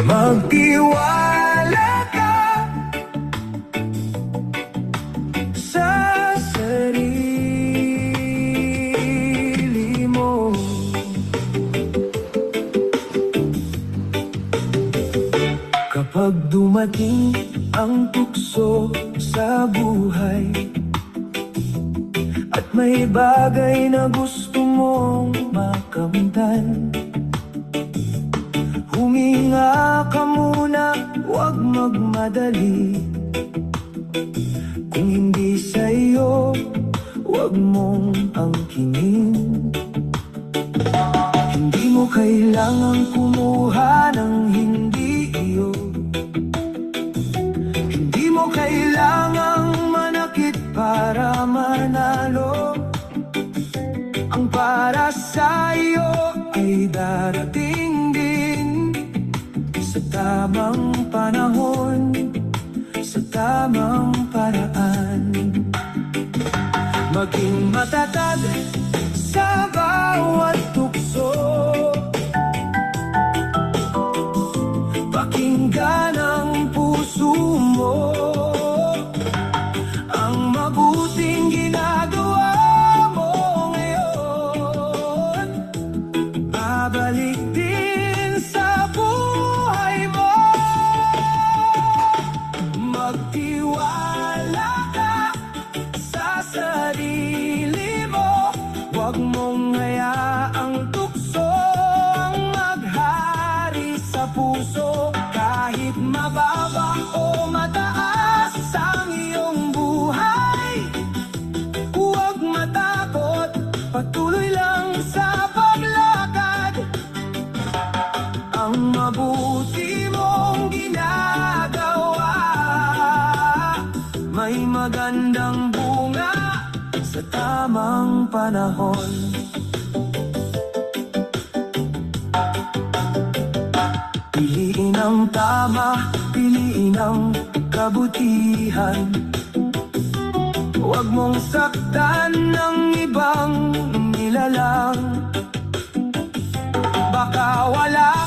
Magtiwala ka sa sarili mo. Kapag dumating ang tukso sa buhay at may bagay na gusto mong makamtan, huminga ka muna, huwag magmadali. Kung hindi sa'yo, huwag mong angkinin. Hindi mo kailangang kumuha ng hindi iyo. Hindi mo kailangang manakit para manalo. Ang para sa'yo ay darating din sa tamang panahon, sa tamang paraan. Maging matatag sa bawat tukso. Pakinggan ang puso mo, ang mabuting ginagawa mo ngayon. Babalik din sa buhay mo. Magtiwala ka sa sarili mo. Huwag mong hayaang tukso ang maghari sa puso. Kahit mababa o mataas ang iyong buhay, huwag matakot, patuloy lang sa paglakad. Ang mabuti mong ginagawa, may magandang bunga sa tamang panahon. Piliin ang tama, piliin ang kabutihan. Huwag mong saktan ng ibang nilalang. Baka wala